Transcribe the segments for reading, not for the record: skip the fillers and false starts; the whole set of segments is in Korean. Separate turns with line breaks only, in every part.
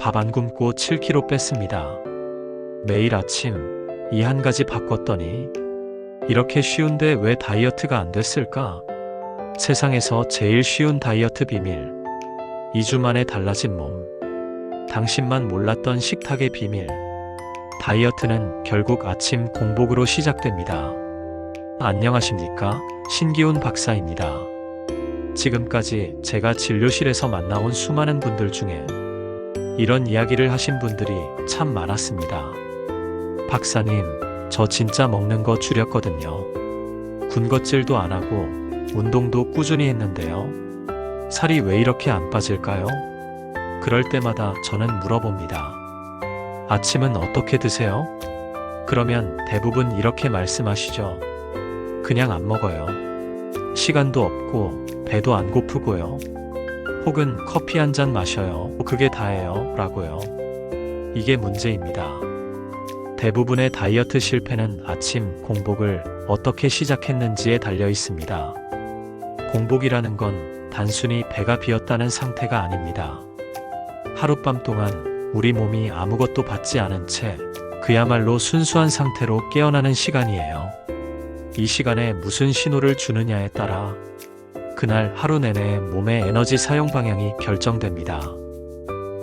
밥 안 굶고 7kg 뺐습니다. 매일 아침 이 한 가지 바꿨더니 이렇게 쉬운데 왜 다이어트가 안 됐을까? 세상에서 제일 쉬운 다이어트 비밀. 2주 만에 달라진 몸. 당신만 몰랐던 식탁의 비밀. 다이어트는 결국 아침 공복으로 시작됩니다. 안녕하십니까? 신기훈 박사입니다. 지금까지 제가 진료실에서 만나온 수많은 분들 중에 이런 이야기를 하신 분들이 참 많았습니다. 박사님, 저 진짜 먹는 거 줄였거든요. 군것질도 안 하고 운동도 꾸준히 했는데요. 살이 왜 이렇게 안 빠질까요? 그럴 때마다 저는 물어봅니다. 아침은 어떻게 드세요? 그러면 대부분 이렇게 말씀하시죠. 그냥 안 먹어요. 시간도 없고 배도 안 고프고요. 혹은 커피 한 잔 마셔요. 그게 다예요. 라고요. 이게 문제입니다. 대부분의 다이어트 실패는 아침 공복을 어떻게 시작했는지에 달려 있습니다. 공복이라는 건 단순히 배가 비었다는 상태가 아닙니다. 하룻밤 동안 우리 몸이 아무것도 받지 않은 채 그야말로 순수한 상태로 깨어나는 시간이에요. 이 시간에 무슨 신호를 주느냐에 따라 그날 하루 내내 몸의 에너지 사용 방향이 결정됩니다.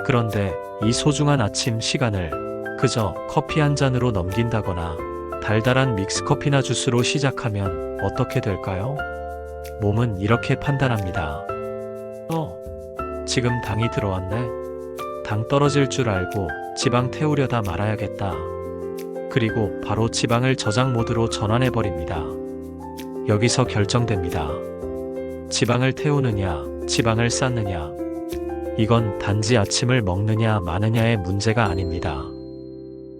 그런데 이 소중한 아침 시간을 그저 커피 한 잔으로 넘긴다거나 달달한 믹스커피나 주스로 시작하면 어떻게 될까요? 몸은 이렇게 판단합니다. 지금 당이 들어왔네. 당 떨어질 줄 알고 지방 태우려다 말아야겠다. 그리고 바로 지방을 저장 모드로 전환해버립니다. 여기서 결정됩니다. 지방을 태우느냐, 지방을 쌓느냐. 이건 단지 아침을 먹느냐 마느냐의 문제가 아닙니다.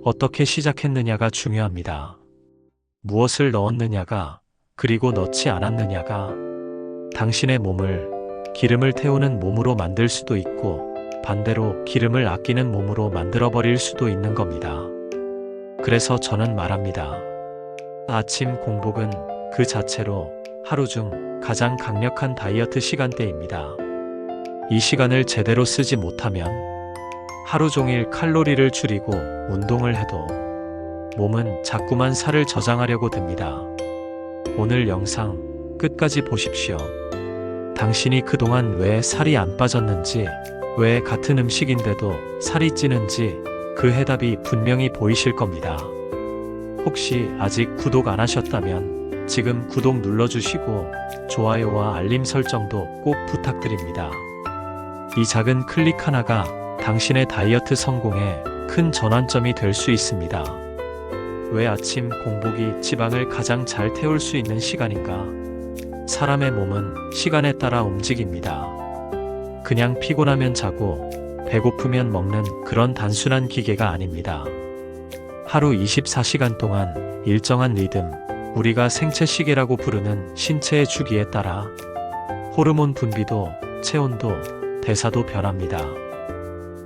어떻게 시작했느냐가 중요합니다. 무엇을 넣었느냐가, 그리고 넣지 않았느냐가 당신의 몸을 기름을 태우는 몸으로 만들 수도 있고 반대로 기름을 아끼는 몸으로 만들어버릴 수도 있는 겁니다. 그래서 저는 말합니다. 아침 공복은 그 자체로 하루 중 가장 강력한 다이어트 시간대입니다. 이 시간을 제대로 쓰지 못하면 하루 종일 칼로리를 줄이고 운동을 해도 몸은 자꾸만 살을 저장하려고 듭니다. 오늘 영상 끝까지 보십시오. 당신이 그동안 왜 살이 안 빠졌는지, 왜 같은 음식인데도 살이 찌는지 그 해답이 분명히 보이실 겁니다. 혹시 아직 구독 안 하셨다면 지금 구독 눌러주시고 좋아요와 알림 설정도 꼭 부탁드립니다. 이 작은 클릭 하나가 당신의 다이어트 성공에 큰 전환점이 될 수 있습니다. 왜 아침 공복이 지방을 가장 잘 태울 수 있는 시간인가? 사람의 몸은 시간에 따라 움직입니다. 그냥 피곤하면 자고 배고프면 먹는 그런 단순한 기계가 아닙니다. 하루 24시간 동안 일정한 리듬, 우리가 생체 시계라고 부르는 신체의 주기에 따라 호르몬 분비도, 체온도, 대사도 변합니다.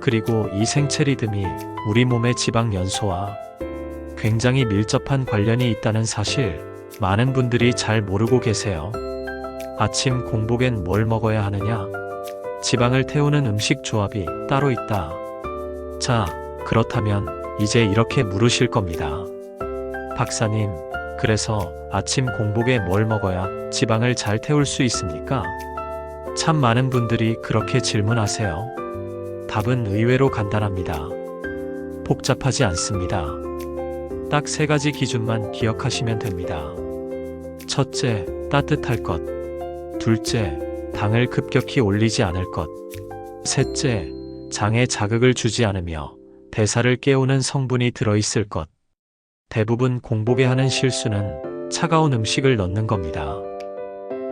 그리고 이 생체 리듬이 우리 몸의 지방 연소와 굉장히 밀접한 관련이 있다는 사실 많은 분들이 잘 모르고 계세요. 아침 공복엔 뭘 먹어야 하느냐? 지방을 태우는 음식 조합이 따로 있다. 자, 그렇다면 이제 이렇게 물으실 겁니다. 박사님, 그래서 아침 공복에 뭘 먹어야 지방을 잘 태울 수 있습니까? 참 많은 분들이 그렇게 질문하세요. 답은 의외로 간단합니다. 복잡하지 않습니다. 딱 3가지 기준만 기억하시면 됩니다. 첫째, 따뜻할 것. 둘째, 당을 급격히 올리지 않을 것. 셋째, 장에 자극을 주지 않으며 대사를 깨우는 성분이 들어있을 것. 대부분 공복에 하는 실수는 차가운 음식을 넣는 겁니다.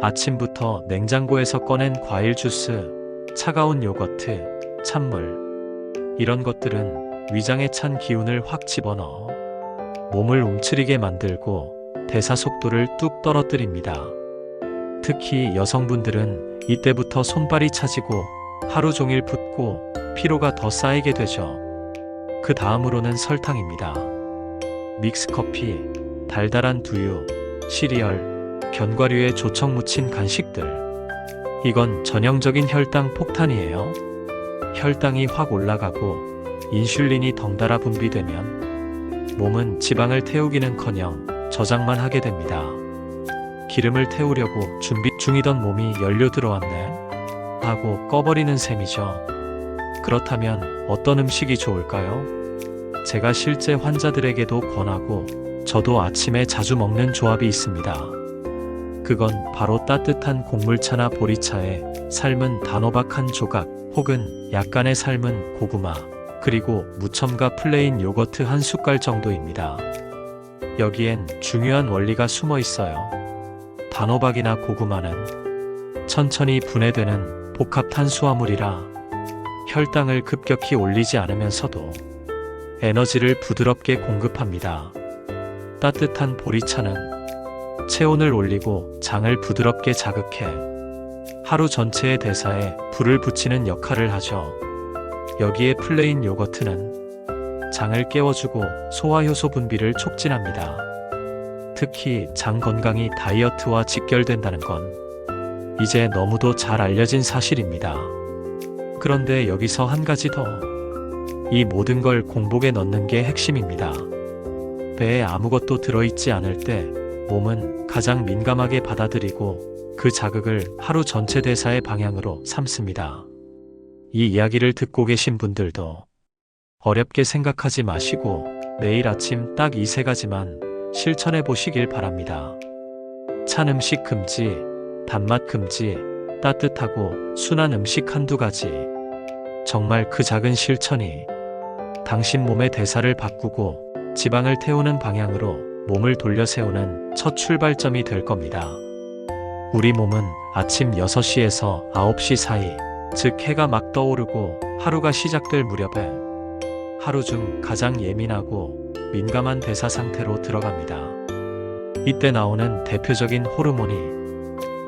아침부터 냉장고에서 꺼낸 과일 주스, 차가운 요거트, 찬물. 이런 것들은 위장에 찬 기운을 확 집어넣어 몸을 움츠리게 만들고 대사 속도를 뚝 떨어뜨립니다. 특히 여성분들은 이때부터 손발이 차지고 하루 종일 붓고 피로가 더 쌓이게 되죠. 그 다음으로는 설탕입니다. 믹스커피, 달달한 두유, 시리얼, 견과류에 조청 묻힌 간식들. 이건 전형적인 혈당 폭탄이에요. 혈당이 확 올라가고 인슐린이 덩달아 분비되면 몸은 지방을 태우기는커녕 저장만 하게 됩니다. 기름을 태우려고 준비 중이던 몸이 연료 들어왔네 하고 꺼버리는 셈이죠. 그렇다면 어떤 음식이 좋을까요? 제가 실제 환자들에게도 권하고 저도 아침에 자주 먹는 조합이 있습니다. 그건 바로 따뜻한 곡물차나 보리차에 삶은 단호박 한 조각 혹은 약간의 삶은 고구마 그리고 무첨가 플레인 요거트 한 숟갈 정도입니다. 여기엔 중요한 원리가 숨어 있어요. 단호박이나 고구마는 천천히 분해되는 복합 탄수화물이라 혈당을 급격히 올리지 않으면서도 에너지를 부드럽게 공급합니다. 따뜻한 보리차는 체온을 올리고 장을 부드럽게 자극해 하루 전체의 대사에 불을 붙이는 역할을 하죠. 여기에 플레인 요거트는 장을 깨워주고 소화효소 분비를 촉진합니다. 특히 장 건강이 다이어트와 직결된다는 건 이제 너무도 잘 알려진 사실입니다. 그런데 여기서 한 가지 더. 이 모든 걸 공복에 넣는 게 핵심입니다. 배에 아무것도 들어있지 않을 때 몸은 가장 민감하게 받아들이고 그 자극을 하루 전체 대사의 방향으로 삼습니다. 이 이야기를 듣고 계신 분들도 어렵게 생각하지 마시고 내일 아침 딱 이 세 가지만 실천해 보시길 바랍니다. 찬 음식 금지, 단맛 금지, 따뜻하고 순한 음식 한두 가지. 정말 그 작은 실천이 당신 몸의 대사를 바꾸고 지방을 태우는 방향으로 몸을 돌려 세우는 첫 출발점이 될 겁니다. 우리 몸은 아침 6시에서 9시 사이, 즉 해가 막 떠오르고 하루가 시작될 무렵에 하루 중 가장 예민하고 민감한 대사 상태로 들어갑니다. 이때 나오는 대표적인 호르몬이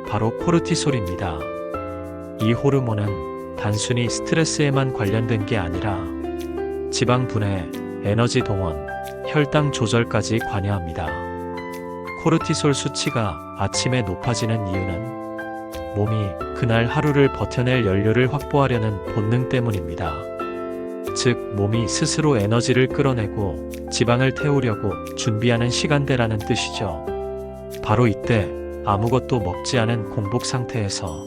바로 코르티솔입니다. 이 호르몬은 단순히 스트레스에만 관련된 게 아니라 지방 분해, 에너지 동원, 혈당 조절까지 관여합니다. 코르티솔 수치가 아침에 높아지는 이유는 몸이 그날 하루를 버텨낼 연료를 확보하려는 본능 때문입니다. 즉, 몸이 스스로 에너지를 끌어내고 지방을 태우려고 준비하는 시간대라는 뜻이죠. 바로 이때 아무것도 먹지 않은 공복 상태에서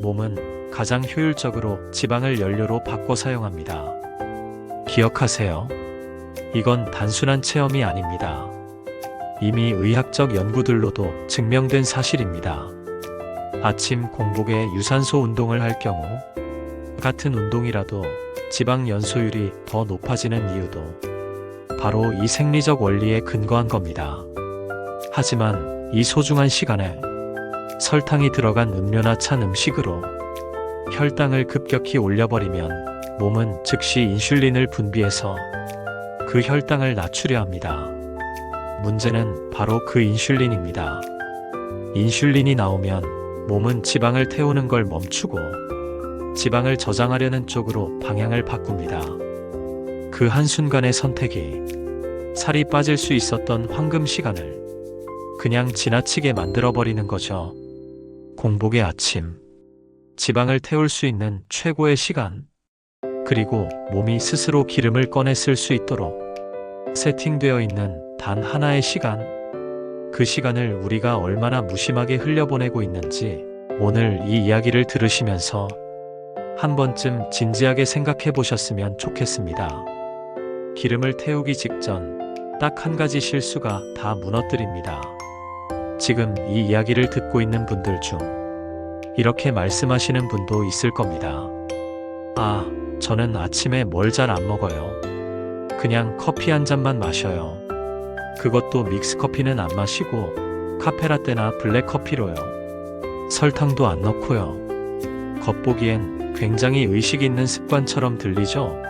몸은 가장 효율적으로 지방을 연료로 바꿔 사용합니다. 기억하세요. 이건 단순한 체험이 아닙니다. 이미 의학적 연구들로도 증명된 사실입니다. 아침 공복에 유산소 운동을 할 경우 같은 운동이라도 지방 연소율이 더 높아지는 이유도 바로 이 생리적 원리에 근거한 겁니다. 하지만 이 소중한 시간에 설탕이 들어간 음료나 찬 음식으로 혈당을 급격히 올려버리면 몸은 즉시 인슐린을 분비해서 그 혈당을 낮추려 합니다. 문제는 바로 그 인슐린입니다. 인슐린이 나오면 몸은 지방을 태우는 걸 멈추고 지방을 저장하려는 쪽으로 방향을 바꿉니다. 그 한순간의 선택이 살이 빠질 수 있었던 황금 시간을 그냥 지나치게 만들어버리는 거죠. 공복의 아침, 지방을 태울 수 있는 최고의 시간, 그리고 몸이 스스로 기름을 꺼내 쓸 수 있도록 세팅되어 있는 단 하나의 시간, 그 시간을 우리가 얼마나 무심하게 흘려보내고 있는지 오늘 이 이야기를 들으시면서 한 번쯤 진지하게 생각해 보셨으면 좋겠습니다. 기름을 태우기 직전 딱 한 가지 실수가 다 무너뜨립니다. 지금 이 이야기를 듣고 있는 분들 중 이렇게 말씀하시는 분도 있을 겁니다. 아, 저는 아침에 뭘 잘 안 먹어요. 그냥 커피 한 잔만 마셔요. 그것도 믹스커피는 안 마시고 카페라떼나 블랙커피로요. 설탕도 안 넣고요. 겉보기엔 굉장히 의식 있는 습관처럼 들리죠?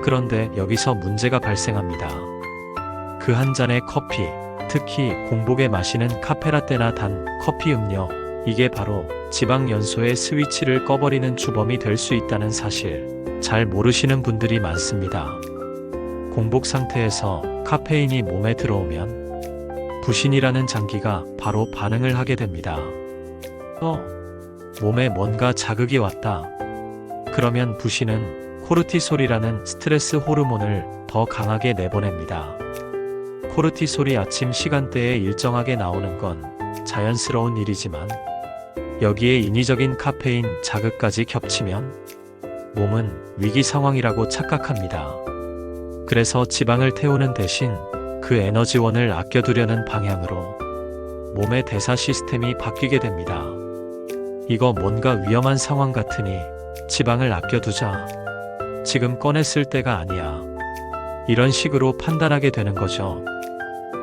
그런데 여기서 문제가 발생합니다. 그 한 잔의 커피, 특히 공복에 마시는 카페라떼나 단 커피 음료, 이게 바로 지방 연소의 스위치를 꺼버리는 주범이 될 수 있다는 사실 잘 모르시는 분들이 많습니다. 공복 상태에서 카페인이 몸에 들어오면 부신이라는 장기가 바로 반응을 하게 됩니다. 몸에 뭔가 자극이 왔다. 그러면 부신은 코르티솔이라는 스트레스 호르몬을 더 강하게 내보냅니다. 코르티솔이 아침 시간대에 일정하게 나오는 건 자연스러운 일이지만 여기에 인위적인 카페인 자극까지 겹치면 몸은 위기 상황이라고 착각합니다. 그래서 지방을 태우는 대신 그 에너지원을 아껴두려는 방향으로 몸의 대사 시스템이 바뀌게 됩니다. 이거 뭔가 위험한 상황 같으니 지방을 아껴두자. 지금 꺼냈을 때가 아니야. 이런 식으로 판단하게 되는 거죠.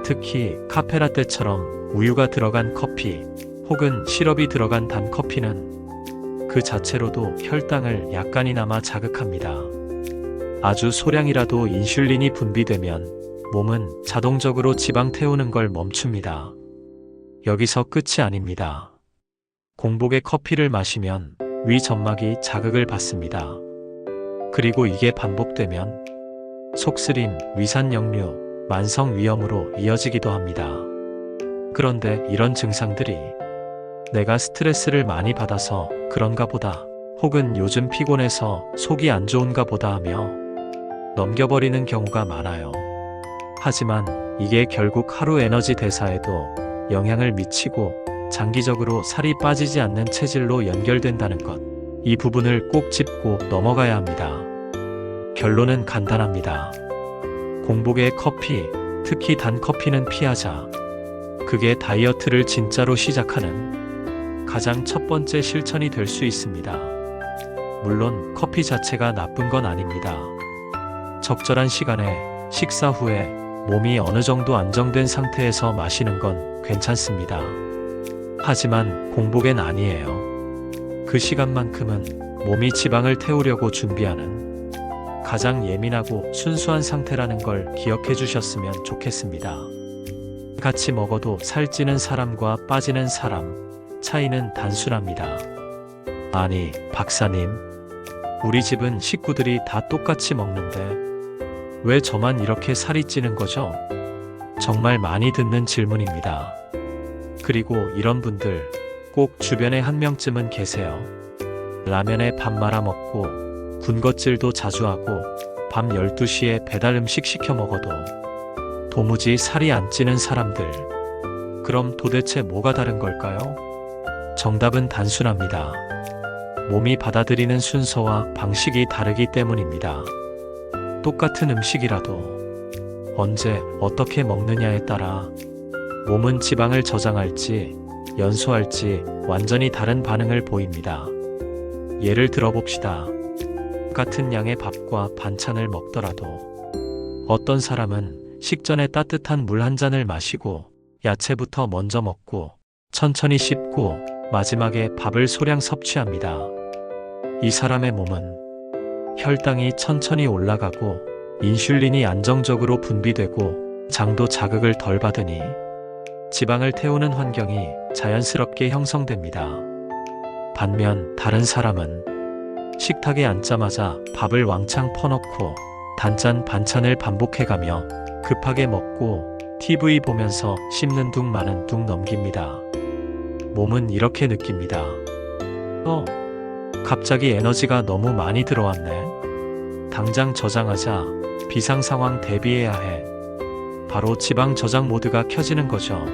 특히 카페라떼처럼 우유가 들어간 커피 혹은 시럽이 들어간 단커피는 그 자체로도 혈당을 약간이나마 자극합니다. 아주 소량이라도 인슐린이 분비되면 몸은 자동적으로 지방 태우는 걸 멈춥니다. 여기서 끝이 아닙니다. 공복에 커피를 마시면 위 점막이 자극을 받습니다. 그리고 이게 반복되면 속쓰림, 위산역류, 만성위염으로 이어지기도 합니다. 그런데 이런 증상들이 내가 스트레스를 많이 받아서 그런가 보다, 혹은 요즘 피곤해서 속이 안 좋은가 보다 하며 넘겨버리는 경우가 많아요. 하지만 이게 결국 하루 에너지 대사에도 영향을 미치고 장기적으로 살이 빠지지 않는 체질로 연결된다는 것. 이 부분을 꼭 짚고 넘어가야 합니다. 결론은 간단합니다. 공복에 커피, 특히 단커피는 피하자. 그게 다이어트를 진짜로 시작하는 가장 첫 번째 실천이 될 수 있습니다. 물론 커피 자체가 나쁜 건 아닙니다. 적절한 시간에 식사 후에 몸이 어느 정도 안정된 상태에서 마시는 건 괜찮습니다. 하지만 공복엔 아니에요. 그 시간만큼은 몸이 지방을 태우려고 준비하는 가장 예민하고 순수한 상태라는 걸 기억해 주셨으면 좋겠습니다. 같이 먹어도 살찌는 사람과 빠지는 사람, 차이는 단순합니다. 아니, 박사님, 우리 집은 식구들이 다 똑같이 먹는데 왜 저만 이렇게 살이 찌는 거죠? 정말 많이 듣는 질문입니다. 그리고 이런 분들 꼭 주변에 한 명쯤은 계세요. 라면에 밥 말아 먹고 군것질도 자주 하고 밤 12시에 배달 음식 시켜 먹어도 도무지 살이 안 찌는 사람들. 그럼 도대체 뭐가 다른 걸까요? 정답은 단순합니다. 몸이 받아들이는 순서와 방식이 다르기 때문입니다. 똑같은 음식이라도 언제 어떻게 먹느냐에 따라 몸은 지방을 저장할지 연소할지 완전히 다른 반응을 보입니다. 예를 들어봅시다. 같은 양의 밥과 반찬을 먹더라도 어떤 사람은 식전에 따뜻한 물 한 잔을 마시고 야채부터 먼저 먹고 천천히 씹고 마지막에 밥을 소량 섭취합니다. 이 사람의 몸은 혈당이 천천히 올라가고 인슐린이 안정적으로 분비되고 장도 자극을 덜 받으니 지방을 태우는 환경이 자연스럽게 형성됩니다. 반면 다른 사람은 식탁에 앉자마자 밥을 왕창 퍼넣고 단짠 반찬을 반복해가며 급하게 먹고 TV 보면서 씹는 둥 마는 둥 넘깁니다. 몸은 이렇게 느낍니다. 갑자기 에너지가 너무 많이 들어왔네. 당장 저장하자. 비상 상황 대비해야 해. 바로 지방 저장 모드가 켜지는 거죠.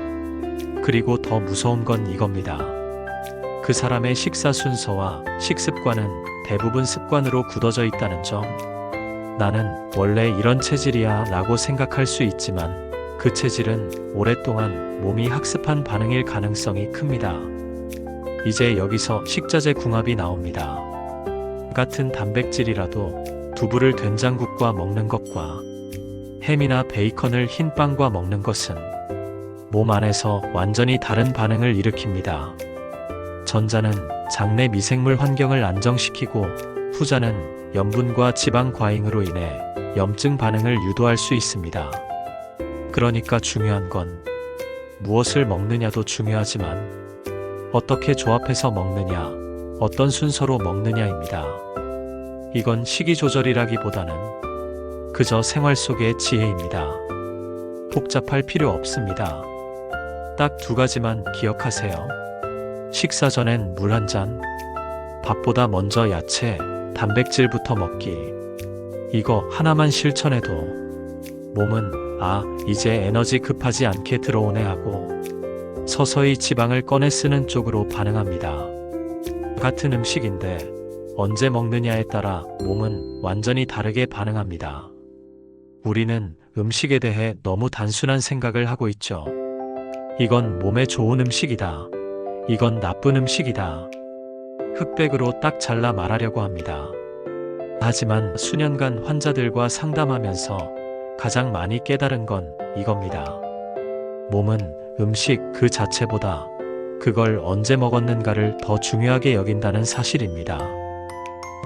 그리고 더 무서운 건 이겁니다. 그 사람의 식사 순서와 식습관은 대부분 습관으로 굳어져 있다는 점. 나는 원래 이런 체질이야 라고 생각할 수 있지만 그 체질은 오랫동안 몸이 학습한 반응일 가능성이 큽니다. 이제 여기서 식자재 궁합이 나옵니다. 같은 단백질이라도 두부를 된장국과 먹는 것과 햄이나 베이컨을 흰빵과 먹는 것은 몸 안에서 완전히 다른 반응을 일으킵니다. 전자는 장내 미생물 환경을 안정시키고 후자는 염분과 지방 과잉으로 인해 염증 반응을 유도할 수 있습니다. 그러니까 중요한 건 무엇을 먹느냐도 중요하지만 어떻게 조합해서 먹느냐, 어떤 순서로 먹느냐입니다. 이건 식이 조절이라기보다는 그저 생활 속의 지혜입니다. 복잡할 필요 없습니다. 딱 두 가지만 기억하세요. 식사 전엔 물 한 잔, 밥보다 먼저 야채, 단백질부터 먹기. 이거 하나만 실천해도 몸은 이제 에너지 급하지 않게 들어오네 하고 서서히 지방을 꺼내 쓰는 쪽으로 반응합니다. 같은 음식인데 언제 먹느냐에 따라 몸은 완전히 다르게 반응합니다. 우리는 음식에 대해 너무 단순한 생각을 하고 있죠. 이건 몸에 좋은 음식이다. 이건 나쁜 음식이다. 흑백으로 딱 잘라 말하려고 합니다. 하지만 수년간 환자들과 상담하면서 가장 많이 깨달은 건 이겁니다. 몸은 음식 그 자체보다 그걸 언제 먹었는가를 더 중요하게 여긴다는 사실입니다.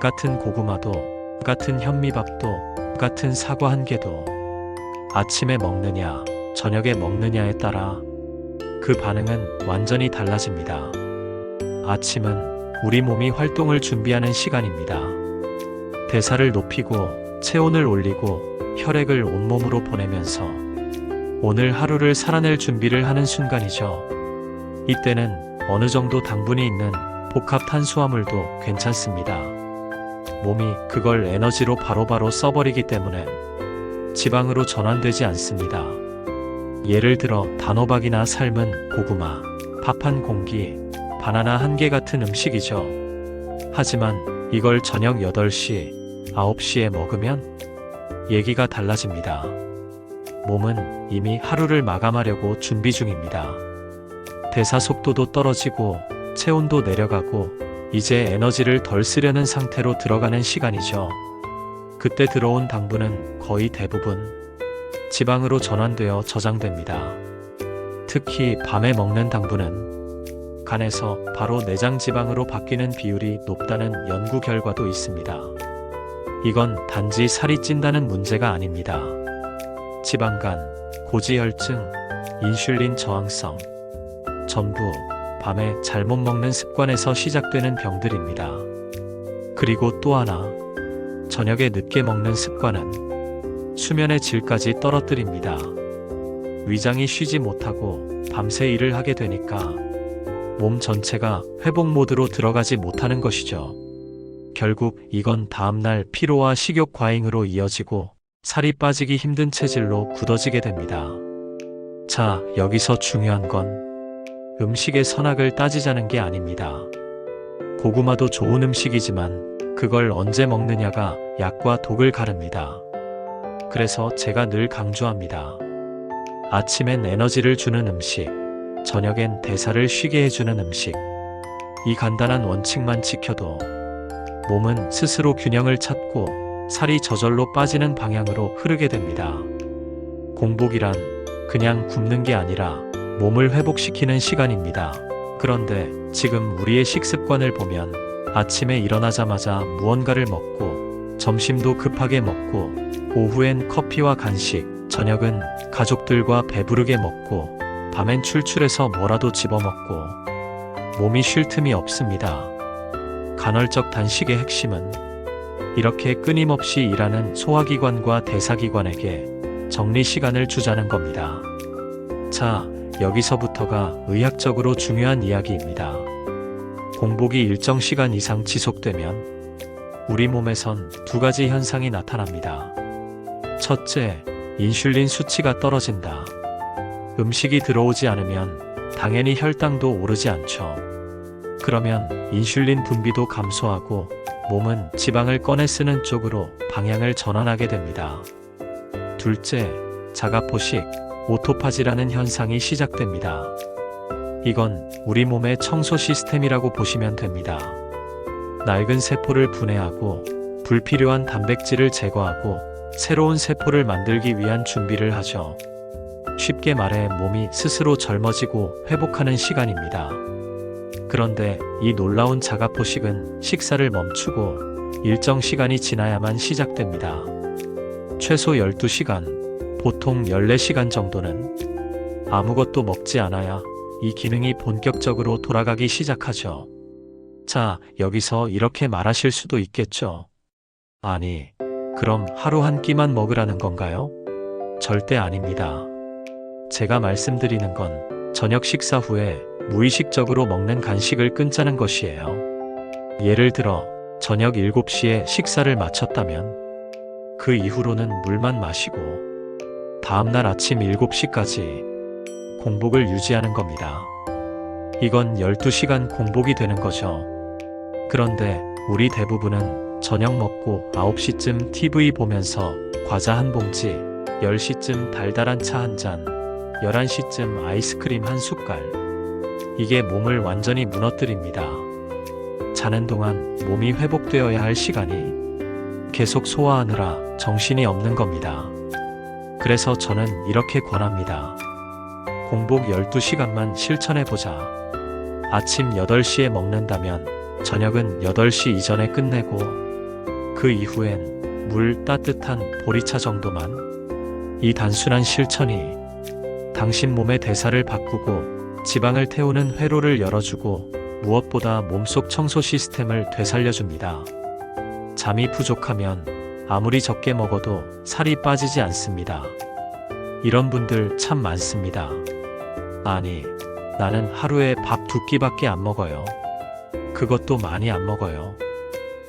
같은 고구마도, 같은 현미밥도, 같은 사과 한 개도 아침에 먹느냐, 저녁에 먹느냐에 따라 그 반응은 완전히 달라집니다. 아침은 우리 몸이 활동을 준비하는 시간입니다. 대사를 높이고 체온을 올리고 혈액을 온몸으로 보내면서 오늘 하루를 살아낼 준비를 하는 순간이죠. 이때는 어느 정도 당분이 있는 복합 탄수화물도 괜찮습니다. 몸이 그걸 에너지로 바로바로 써버리기 때문에 지방으로 전환되지 않습니다. 예를 들어 단호박이나 삶은 고구마, 밥 한 공기, 바나나 한 개 같은 음식이죠. 하지만 이걸 저녁 8시, 9시에 먹으면 얘기가 달라집니다. 몸은 이미 하루를 마감하려고 준비 중입니다. 대사 속도도 떨어지고 체온도 내려가고 이제 에너지를 덜 쓰려는 상태로 들어가는 시간이죠. 그때 들어온 당분은 거의 대부분 지방으로 전환되어 저장됩니다. 특히 밤에 먹는 당분은 간에서 바로 내장 지방으로 바뀌는 비율이 높다는 연구 결과도 있습니다. 이건 단지 살이 찐다는 문제가 아닙니다. 지방간, 고지혈증, 인슐린 저항성, 전부 밤에 잘못 먹는 습관에서 시작되는 병들입니다. 그리고 또 하나, 저녁에 늦게 먹는 습관은 수면의 질까지 떨어뜨립니다. 위장이 쉬지 못하고 밤새 일을 하게 되니까 몸 전체가 회복 모드로 들어가지 못하는 것이죠. 결국 이건 다음날 피로와 식욕 과잉으로 이어지고 살이 빠지기 힘든 체질로 굳어지게 됩니다. 자, 여기서 중요한 건 음식의 선악을 따지자는 게 아닙니다. 고구마도 좋은 음식이지만 그걸 언제 먹느냐가 약과 독을 가릅니다. 그래서 제가 늘 강조합니다. 아침엔 에너지를 주는 음식, 저녁엔 대사를 쉬게 해주는 음식. 이 간단한 원칙만 지켜도 몸은 스스로 균형을 찾고 살이 저절로 빠지는 방향으로 흐르게 됩니다. 공복이란 그냥 굶는 게 아니라 몸을 회복시키는 시간입니다. 그런데 지금 우리의 식습관을 보면 아침에 일어나자마자 무언가를 먹고 점심도 급하게 먹고 오후엔 커피와 간식, 저녁은 가족들과 배부르게 먹고 밤엔 출출해서 뭐라도 집어먹고 몸이 쉴 틈이 없습니다. 간헐적 단식의 핵심은 이렇게 끊임없이 일하는 소화기관과 대사기관에게 정리 시간을 주자는 겁니다. 자, 여기서부터가 의학적으로 중요한 이야기입니다. 공복이 일정 시간 이상 지속되면 우리 몸에선 두 가지 현상이 나타납니다. 첫째, 인슐린 수치가 떨어진다. 음식이 들어오지 않으면 당연히 혈당도 오르지 않죠. 그러면 인슐린 분비도 감소하고 몸은 지방을 꺼내 쓰는 쪽으로 방향을 전환하게 됩니다. 둘째, 자가포식, 오토파지라는 현상이 시작됩니다. 이건 우리 몸의 청소 시스템이라고 보시면 됩니다. 낡은 세포를 분해하고 불필요한 단백질을 제거하고 새로운 세포를 만들기 위한 준비를 하죠. 쉽게 말해 몸이 스스로 젊어지고 회복하는 시간입니다. 그런데 이 놀라운 자가포식은 식사를 멈추고 일정 시간이 지나야만 시작됩니다. 최소 12시간, 보통 14시간 정도는 아무것도 먹지 않아야 이 기능이 본격적으로 돌아가기 시작하죠. 자, 여기서 이렇게 말하실 수도 있겠죠. 아니, 그럼 하루 한 끼만 먹으라는 건가요? 절대 아닙니다. 제가 말씀드리는 건 저녁 식사 후에 무의식적으로 먹는 간식을 끊자는 것이에요. 예를 들어 저녁 7시에 식사를 마쳤다면 그 이후로는 물만 마시고 다음날 아침 7시까지 공복을 유지하는 겁니다. 이건 12시간 공복이 되는 거죠. 그런데 우리 대부분은 저녁 먹고 9시쯤 TV 보면서 과자 한 봉지, 10시쯤 달달한 차 한 잔, 11시쯤 아이스크림 한 숟갈. 이게 몸을 완전히 무너뜨립니다. 자는 동안 몸이 회복되어야 할 시간이 계속 소화하느라 정신이 없는 겁니다. 그래서 저는 이렇게 권합니다. 공복 12시간만 실천해보자. 아침 8시에 먹는다면 저녁은 8시 이전에 끝내고 그 이후엔 물 따뜻한 보리차 정도만. 이 단순한 실천이 당신 몸의 대사를 바꾸고 지방을 태우는 회로를 열어주고 무엇보다 몸속 청소 시스템을 되살려줍니다. 잠이 부족하면 아무리 적게 먹어도 살이 빠지지 않습니다. 이런 분들 참 많습니다. 아니, 나는 하루에 밥 2끼밖에 안 먹어요. 그것도 많이 안 먹어요.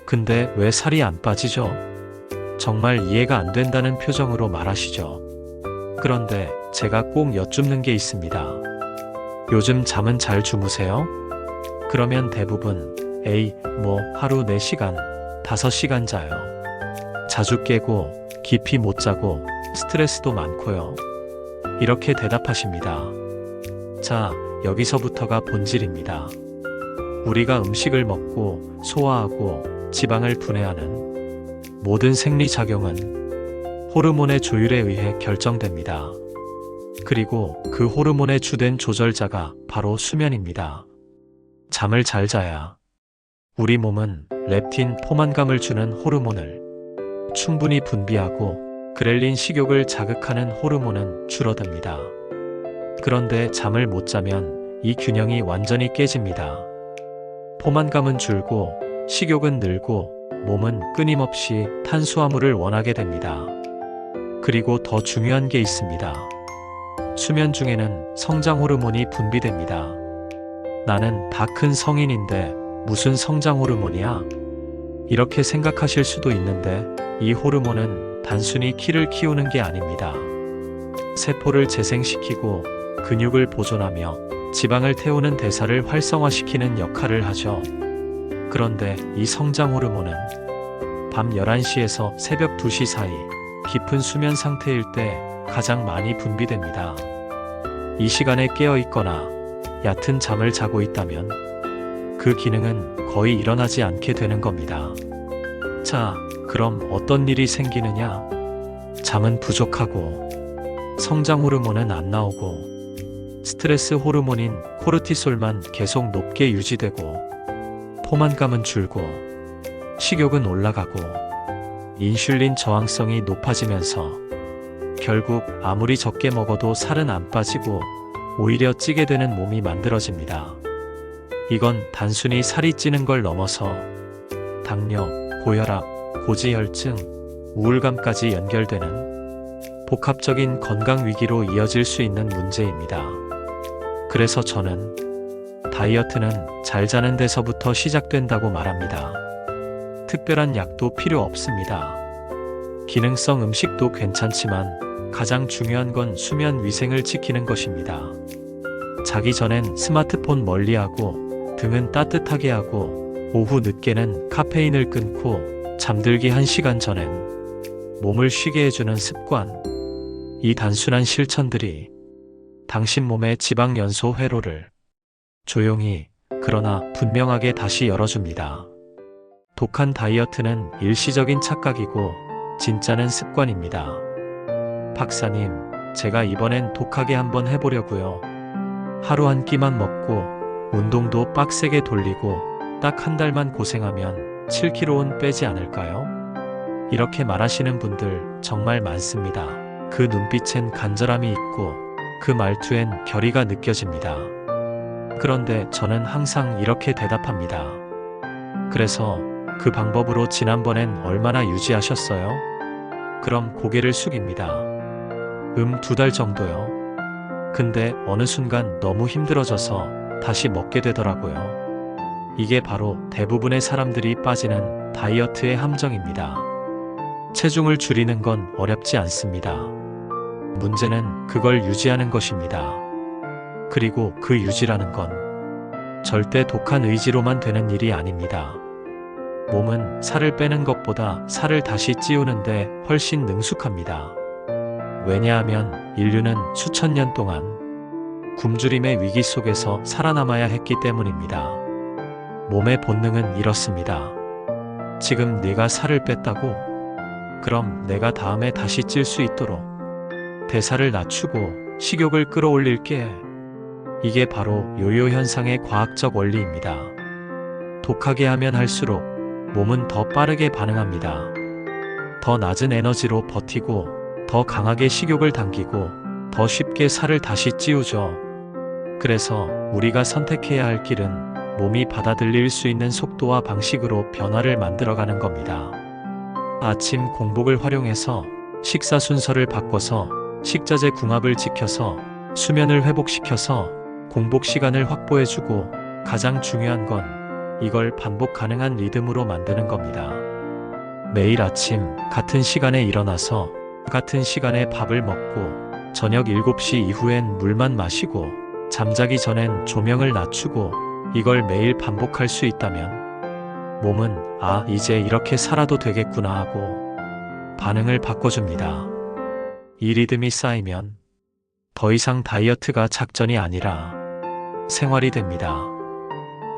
근데 왜 살이 안 빠지죠? 정말 이해가 안 된다는 표정으로 말하시죠. 그런데 제가 꼭 여쭙는 게 있습니다. 요즘 잠은 잘 주무세요? 그러면 대부분 에이, 하루 4시간, 5시간 자요. 자주 깨고 깊이 못 자고 스트레스도 많고요. 이렇게 대답하십니다. 자, 여기서부터가 본질입니다. 우리가 음식을 먹고 소화하고 지방을 분해하는 모든 생리작용은 호르몬의 조율에 의해 결정됩니다. 그리고 그 호르몬의 주된 조절자가 바로 수면입니다. 잠을 잘 자야 우리 몸은 렙틴 포만감을 주는 호르몬을 충분히 분비하고 그렐린 식욕을 자극하는 호르몬은 줄어듭니다. 그런데 잠을 못 자면 이 균형이 완전히 깨집니다. 포만감은 줄고 식욕은 늘고 몸은 끊임없이 탄수화물을 원하게 됩니다. 그리고 더 중요한 게 있습니다. 수면 중에는 성장 호르몬이 분비됩니다. 나는 다 큰 성인인데 무슨 성장 호르몬이야? 이렇게 생각하실 수도 있는데 이 호르몬은 단순히 키를 키우는 게 아닙니다. 세포를 재생시키고 근육을 보존하며 지방을 태우는 대사를 활성화시키는 역할을 하죠. 그런데 이 성장 호르몬은 밤 11시에서 새벽 2시 사이 깊은 수면 상태일 때 가장 많이 분비됩니다. 이 시간에 깨어 있거나 얕은 잠을 자고 있다면 그 기능은 거의 일어나지 않게 되는 겁니다. 자, 그럼 어떤 일이 생기느냐? 잠은 부족하고 성장 호르몬은 안 나오고 스트레스 호르몬인 코르티솔만 계속 높게 유지되고 포만감은 줄고 식욕은 올라가고 인슐린 저항성이 높아지면서 결국 아무리 적게 먹어도 살은 안 빠지고 오히려 찌게 되는 몸이 만들어집니다. 이건 단순히 살이 찌는 걸 넘어서 당뇨, 고혈압, 고지혈증, 우울감까지 연결되는 복합적인 건강 위기로 이어질 수 있는 문제입니다. 그래서 저는 다이어트는 잘 자는 데서부터 시작된다고 말합니다. 특별한 약도 필요 없습니다. 기능성 음식도 괜찮지만 가장 중요한 건 수면 위생을 지키는 것입니다. 자기 전엔 스마트폰 멀리하고 등은 따뜻하게 하고 오후 늦게는 카페인을 끊고 잠들기 1시간 전엔 몸을 쉬게 해주는 습관. 이 단순한 실천들이 당신 몸의 지방 연소 회로를 조용히 그러나 분명하게 다시 열어줍니다. 독한 다이어트는 일시적인 착각이고 진짜는 습관입니다. 박사님, 제가 이번엔 독하게 한번 해보려고요. 하루 한 끼만 먹고 운동도 빡세게 돌리고 딱 한 달만 고생하면 7kg는 빼지 않을까요? 이렇게 말하시는 분들 정말 많습니다. 그 눈빛엔 간절함이 있고 그 말투엔 결의가 느껴집니다. 그런데 저는 항상 이렇게 대답합니다. 그래서 그 방법으로 지난번엔 얼마나 유지하셨어요? 그럼 고개를 숙입니다. 2달 정도요. 근데 어느 순간 너무 힘들어져서 다시 먹게 되더라고요. 이게 바로 대부분의 사람들이 빠지는 다이어트의 함정입니다. 체중을 줄이는 건 어렵지 않습니다. 문제는 그걸 유지하는 것입니다. 그리고 그 유지라는 건 절대 독한 의지로만 되는 일이 아닙니다. 몸은 살을 빼는 것보다 살을 다시 찌우는데 훨씬 능숙합니다. 왜냐하면 인류는 수천 년 동안 굶주림의 위기 속에서 살아남아야 했기 때문입니다. 몸의 본능은 이렇습니다. 지금 내가 살을 뺐다고? 그럼 내가 다음에 다시 찔 수 있도록 대사를 낮추고 식욕을 끌어올릴게. 이게 바로 요요 현상의 과학적 원리입니다. 독하게 하면 할수록 몸은 더 빠르게 반응합니다. 더 낮은 에너지로 버티고 더 강하게 식욕을 당기고 더 쉽게 살을 다시 찌우죠. 그래서 우리가 선택해야 할 길은 몸이 받아들일 수 있는 속도와 방식으로 변화를 만들어가는 겁니다. 아침 공복을 활용해서 식사 순서를 바꿔서 식자재 궁합을 지켜서 수면을 회복시켜서 공복 시간을 확보해주고 가장 중요한 건 이걸 반복 가능한 리듬으로 만드는 겁니다. 매일 아침 같은 시간에 일어나서 같은 시간에 밥을 먹고 저녁 7시 이후엔 물만 마시고 잠자기 전엔 조명을 낮추고 이걸 매일 반복할 수 있다면 몸은 아, 이제 이렇게 살아도 되겠구나 하고 반응을 바꿔줍니다. 이 리듬이 쌓이면 더 이상 다이어트가 작전이 아니라 생활이 됩니다.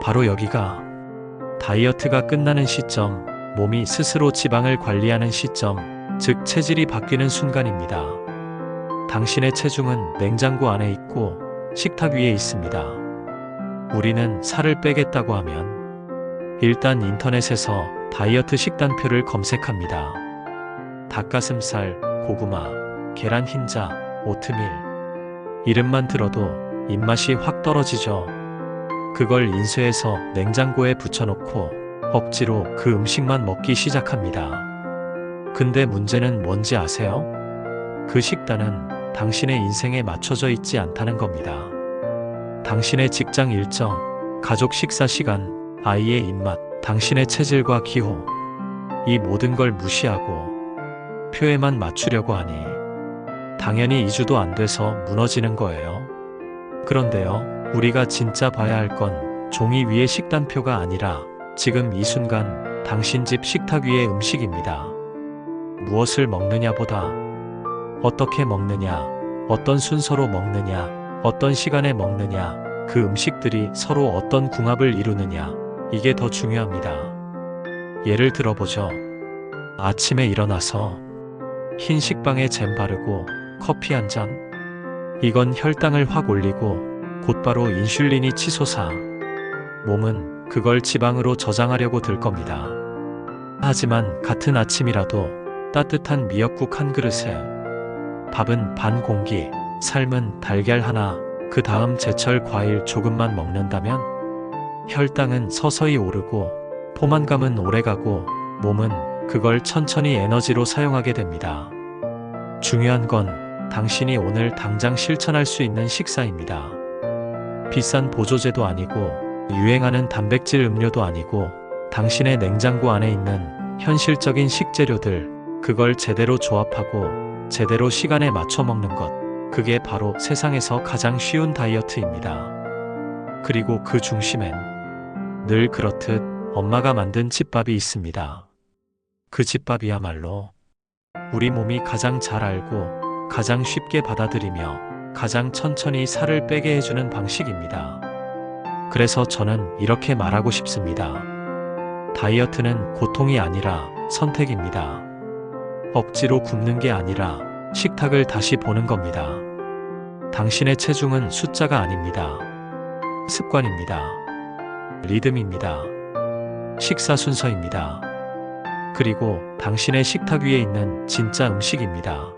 바로 여기가 다이어트가 끝나는 시점, 몸이 스스로 지방을 관리하는 시점, 즉 체질이 바뀌는 순간입니다. 당신의 체중은 냉장고 안에 있고 식탁 위에 있습니다. 우리는 살을 빼겠다고 하면 일단 인터넷에서 다이어트 식단표를 검색합니다. 닭가슴살, 고구마, 계란 흰자, 오트밀. 이름만 들어도 입맛이 확 떨어지죠. 그걸 인쇄해서 냉장고에 붙여놓고 억지로 그 음식만 먹기 시작합니다. 근데 문제는 뭔지 아세요? 그 식단은 당신의 인생에 맞춰져 있지 않다는 겁니다. 당신의 직장 일정, 가족 식사 시간, 아이의 입맛, 당신의 체질과 기호, 이 모든 걸 무시하고 표에만 맞추려고 하니 당연히 2주도 안 돼서 무너지는 거예요. 그런데요, 우리가 진짜 봐야 할 건 종이 위의 식단표가 아니라 지금 이 순간 당신 집 식탁 위의 음식입니다. 무엇을 먹느냐보다 어떻게 먹느냐, 어떤 순서로 먹느냐, 어떤 시간에 먹느냐, 그 음식들이 서로 어떤 궁합을 이루느냐, 이게 더 중요합니다. 예를 들어보죠. 아침에 일어나서 흰 식빵에 잼 바르고 커피 한 잔. 이건 혈당을 확 올리고 곧바로 인슐린이 치솟아 몸은 그걸 지방으로 저장하려고 들 겁니다. 하지만 같은 아침이라도 따뜻한 미역국 한 그릇에 밥은 반 공기, 삶은 달걀 하나, 그 다음 제철 과일 조금만 먹는다면 혈당은 서서히 오르고 포만감은 오래가고 몸은 그걸 천천히 에너지로 사용하게 됩니다. 중요한 건 당신이 오늘 당장 실천할 수 있는 식사입니다. 비싼 보조제도 아니고 유행하는 단백질 음료도 아니고 당신의 냉장고 안에 있는 현실적인 식재료들, 그걸 제대로 조합하고 제대로 시간에 맞춰 먹는 것, 그게 바로 세상에서 가장 쉬운 다이어트입니다. 그리고 그 중심엔 늘 그렇듯 엄마가 만든 집밥이 있습니다. 그 집밥이야말로 우리 몸이 가장 잘 알고 가장 쉽게 받아들이며 가장 천천히 살을 빼게 해주는 방식입니다. 그래서 저는 이렇게 말하고 싶습니다. 다이어트는 고통이 아니라 선택입니다. 억지로 굶는 게 아니라 식탁을 다시 보는 겁니다. 당신의 체중은 숫자가 아닙니다. 습관입니다. 리듬입니다. 식사 순서입니다. 그리고 당신의 식탁 위에 있는 진짜 음식입니다.